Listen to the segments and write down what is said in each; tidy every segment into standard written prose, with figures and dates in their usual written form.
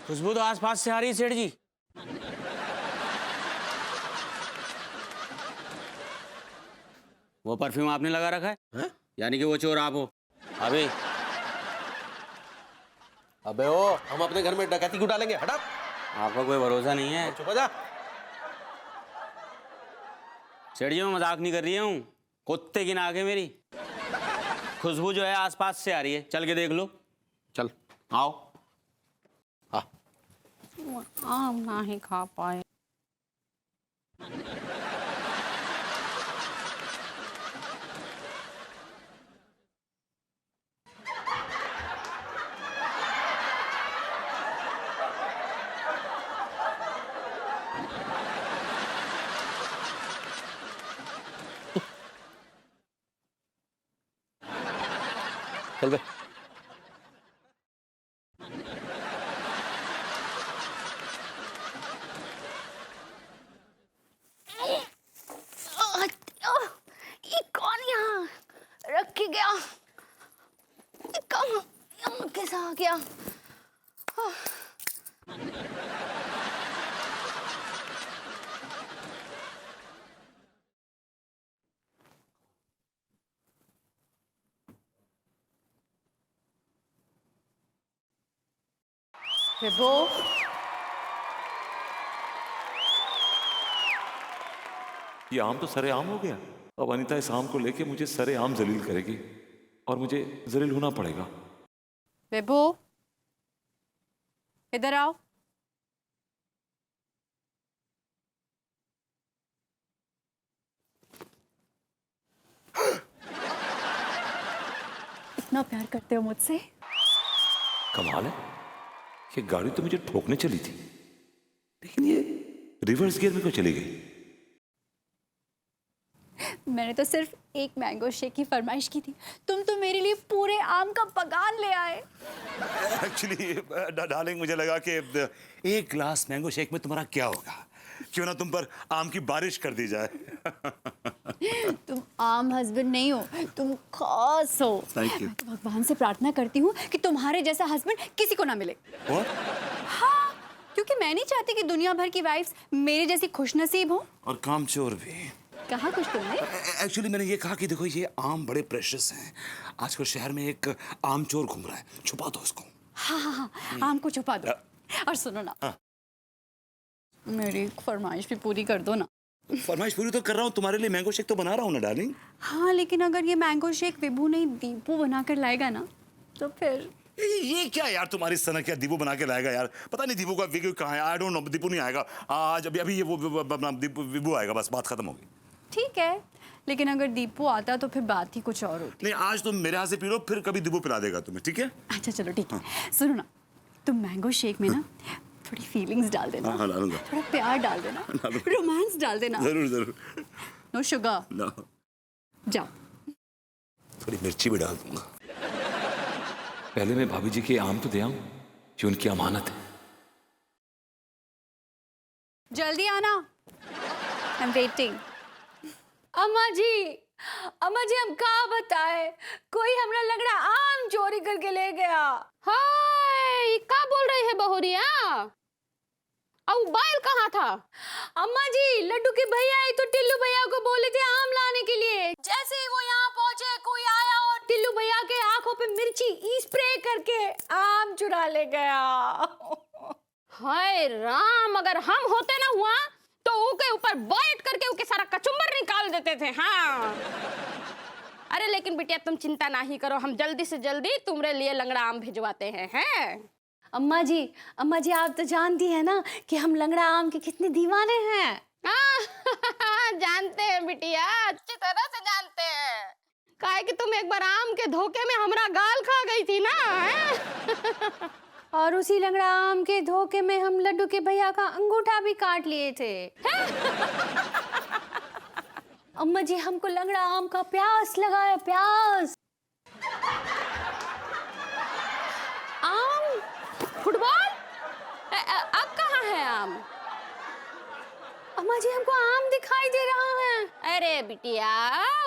खुशबू तो आसपास से आ रही है सेठ जी। वो परफ्यूम आपने लगा रखा है? यानी कि वो चोर आप हो? अबे अबे ओ, हम अपने घर में डकैती क्यों डालेंगे? हटा। आपका कोई भरोसा नहीं है। चुप हो जा। सेठ जी मैं मजाक नहीं कर रही हूँ, कुत्ते की नाक है मेरी। खुशबू जो है आसपास से आ रही है, चल के देख लो। चल आओ। आ। आम ना ही खा पाए। चल बे। ये कौन यहाँ रख के गया? ये कहाँ यहाँ कैसा आ गया? विभो, ये आम तो सरेआम हो गया। अब अनीता इस आम को लेके मुझे सरेआम जलील करेगी और मुझे जलील होना पड़ेगा। विभो, इधर आओ। इतना प्यार करते हो मुझसे? कमाल है, ये गाड़ी तो मुझे ठोकने चली थी, लेकिन ये रिवर्स गियर में क्यों चली गई? मैंने तो सिर्फ एक मैंगो शेक की फरमाइश की थी, तुम तो मेरे लिए पूरे आम का बगान ले आए। एक्चुअली डार्लिंग मुझे लगा कि एक ग्लास मैंगो शेक में तुम्हारा क्या होगा, क्यों ना तुम पर आम की बारिश कर दी जाए। तुम आम हस्बैंड नहीं हो, तुम खास हो। Thank you. मैं तो भगवान से प्रार्थना करती हूँ कि तुम्हारे जैसा हस्बैंड किसी को ना मिले। What? हाँ, क्योंकि मैं नहीं चाहती कि दुनिया भर की वाइफ्स मेरे जैसी खुशनसीब हो। और कामचोर भी। कहा कुछ तुमने? एक्चुअली मैंने ये कहा कि देखो ये आम बड़े प्रेशियस हैं, आजकल शहर में एक आम चोर घूम रहा है, छुपा दो उसको। हाँ हाँ हाँ, आम को छुपा दो। और सुनो ना, हाँ। मेरी फरमाइश भी पूरी कर दो ना। फरमाइश पूरी तो कर रहा हूँ, तुम्हारे लिए मैंगो शेक तो बना रहा हूँ ना डार्लिंग। हाँ, लेकिन अगर ये मैंगो शेक विभू नहीं दीपू बना कर लाएगा ना, तो फिर ये क्या यार तुम्हारी सनक, क्या दीपू बना के लाएगा यार? पता नहीं दीपू का विगू कहाँ है, आई डोंट नो। दीपू नहीं आएगा आज, अभी अभी ये वो विभू आएगा, बस बात खत्म होगी। ठीक है, लेकिन अगर दीपू आता तो फिर बात ही कुछ और होती। नहीं, आज तुम मेरे हाथ से पी लो, फिर कभी दीपू पिला देगा तुम्हें, ठीक है? अच्छा चलो ठीक है। सुनो ना, तुम मैंगो शेक में ना थोड़ी फीलिंग्स डाल देना। हाँ, डालूंगा। थोड़ा प्यार डाल देना, रोमांस डाल देना। जरूर जरूर। No sugar. ना, जाओ। थोड़ी मिर्ची भी डाल दूंगा। पहले मैं भाभी जी के आम तो दे आऊं, ये उनकी अमानत है। जल्दी आना, आई एम वेटिंग। अम्मा जी हम का बताए, कोई हमरा लंगड़ा आम चोरी करके ले गया। हाय, का बोल रही है बहुरिया? और बैल कहाँ था? अम्मा जी, लड्डू के भैया आई तो टिल्लू भैया को बोले थे आम लाने के लिए। जैसे ही वो यहाँ पहुंचे, कोई आया और टिल्लू भैया के आंखों पे मिर्ची स्प्रे करके आम चुरा ले गया। हाय राम, अगर हम होते ना हुआ तो उनके ऊपर बैठ करके उनके सारा कचुम्बर निकाल देते थे। हाँ, अरे लेकिन बिटिया तुम चिंता नहीं करो, हम जल्दी से जल्दी तुम्हारे लिए लंगड़ा आम भिजवाते हैं। हैं अम्मा जी आप तो जानती है ना कि हम लंगड़ा आम के कितने दीवाने हैं। जानते हैं बिटिया, अच्छी तरह से जानते हैं। काहे कि तुम एक बार आम के धोखे में हमरा गाल खा गई थी ना। हैं? और उसी लंगड़ा आम के धोखे में हम लड्डू के भैया का अंगूठा भी काट लिए थे। अम्मा जी, हमको लंगड़ा आम का प्यास लगा है, प्यास। आम? फुटबॉल? अब कहाँ है आम? अम्मा जी, हमको आम दिखाई दे रहा है। अरे बिटिया,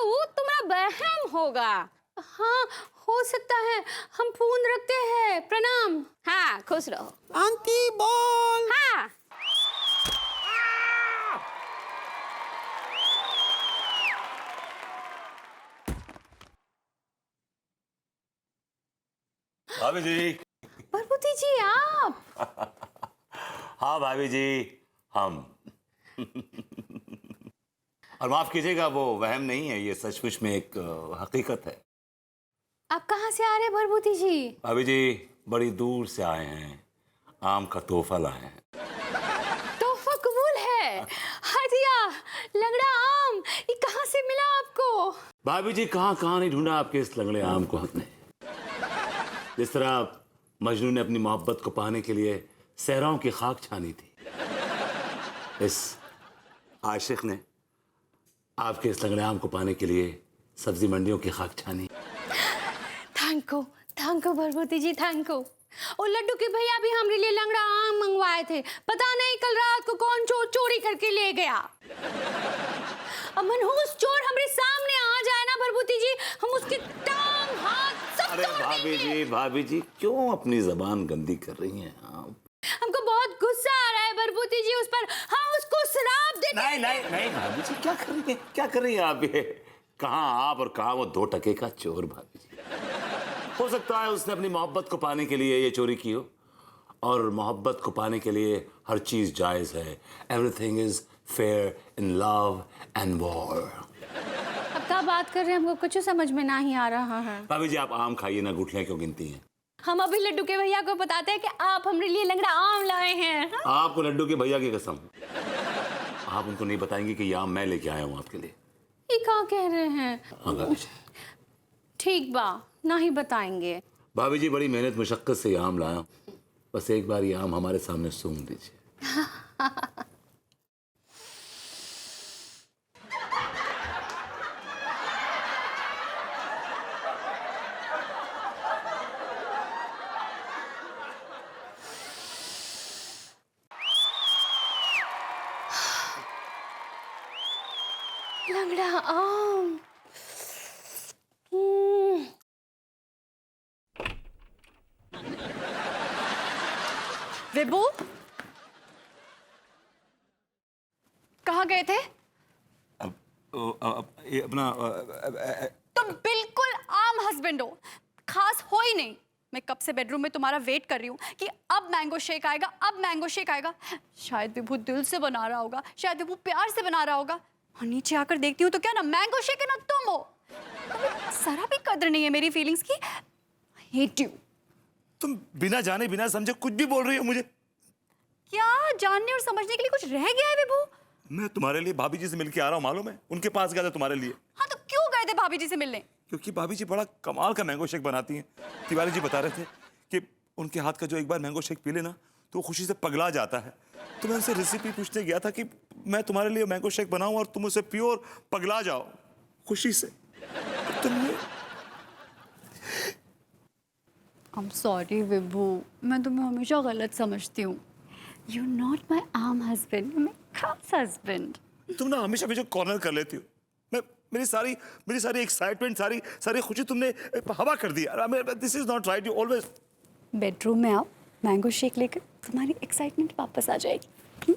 वो तुम्हारा वहम होगा। हाँ, हो सकता है हम फोन रखते हैं। प्रणाम। हाँ खुश रहो। Aunty ball. हाँ भाभी जी। भरभूति जी आप। हाँ भाभी जी, हम। और माफ कीजिएगा, वो वहम नहीं है, ये सचमुच में एक हकीकत है। आप कहाँ से आ रहे हैं भरभूति जी? भाभी जी बड़ी दूर से आए हैं, आम का तोहफा लाए हैं। तोहफा कबूल है। हदिया लंगड़ा आम, ये कहाँ से मिला आपको? भाभी जी कहाँ कहाँ नहीं ढूंढा आपके इस लंगड़े आम को हमने। जिस तरह मजनू ने अपनी मोहब्बत को पाने के लिए सहराओं की खाक छानी थी, इस आशिक ने आपके इस लंगड़े आम को पाने के लिए सब्जी मंडियों की खाक छानी। Thank you Bharbhuti ji, thank you. और लड्डू के भैया भी हमारे लिए लंगड़ा आम मंगवाए थे। पता नहीं कल रात को कौन चोर चोरी करके ले गया। अब मनहूस चोर हमारे सामने आ जाए ना भरभूति जी, हम उसकी टांग हाथ सब अरे तोड़ देंगे। भाभी जी क्यों अपनी जबान गंदी कर रही हैं आप? हमको बहुत गुस्सा आ रहा है भरभूति जी उस पर, हम उसको शराब दे। नहीं नहीं नहीं भाभी जी, क्या कर रही हैं, क्या कर रही हैं आप? ये कहाँ आप और कहाँ वो 2 टके का चोर। भाभी जी हो सकता है उसने अपनी मोहब्बत को पाने के लिए ये चोरी की हो, और मोहब्बत को पाने के लिए हर चीज जायज है। Everything is fair in love and war. अब क्या बात कर रहे हैं, हमको कुछ समझ में नहीं आ रहा है। भाभी जी आप आम खाइए ना, गुठलियां क्यों गिनती हैं? हम अभी लड्डू के भैया को बताते हैं कि आप हमारे लिए लंगड़ा आम लाए हैं। आपको लड्डू के भैया की कसम, आप उनको नहीं बताएंगे कि ये आम मैं लेके आया हूँ आपके लिए? ये क्या कह रहे हैं? हाँ भाभी जी। ठीक बा, नहीं बताएंगे। भाभी जी बड़ी मेहनत मुशक्कत से ये आम लाया हूं। बस एक बार ये आम हमारे सामने सूंघ दीजिए। लंगड़ा आम। विभू कहाँ गए थे? ये अपना तुम बिल्कुल आम हस्बैंड हो, खास हो ही नहीं। मैं कब से बेडरूम में तुम्हारा वेट कर रही हूँ कि अब मैंगो शेक आएगा, अब मैंगो शेक आएगा। शायद विभू दिल से बना रहा होगा, शायद विभू प्यार से बना रहा होगा, और नीचे आकर देखती हूँ तो क्या ना मैंगो शेक है ना तुम हो। जरा भी कदर नहीं है मेरी फीलिंग्स की। Hate you. तुम बिना जाने बिना समझे कुछ भी बोल रही हो मुझे। क्या जानने और समझने के लिए कुछ रह गया है विभू? मैं तुम्हारे लिए भाभी जी से मिलके आ रहा हूँ, मालूम है? उनके पास गया था तुम्हारे लिए। हाँ तो क्यों गए थे भाभी जी से मिलने? क्योंकि भाभी जी बड़ा कमाल का मैंगो शेक बनाती हैं। तिवारी जी बता रहे थे कि उनके हाथ का जो एक बार मैंगो शेक पी लेना तो वो खुशी से पगला जाता है। तो मैं उनसे रेसिपी पूछने गया था कि मैं तुम्हारे लिए मैंगो शेक बनाऊं और तुम उसे पियो और पगला जाओ खुशी से। तुमने I'm sorry विभू, मैं तुम्हें हमेशा गलत समझती हूँ। You're not my arm husband, you're my खास husband। तुम ना हमेशा मुझे कॉर्नर कर लेती हो। मैं मेरी सारी एक्साइटमेंट, सारी खुशी तुमने हवा कर दी। This is not right. You always bedroom में आओ, मैंगो शेक लेकर तुम्हारी एक्साइटमेंट वापस आ जाएगी।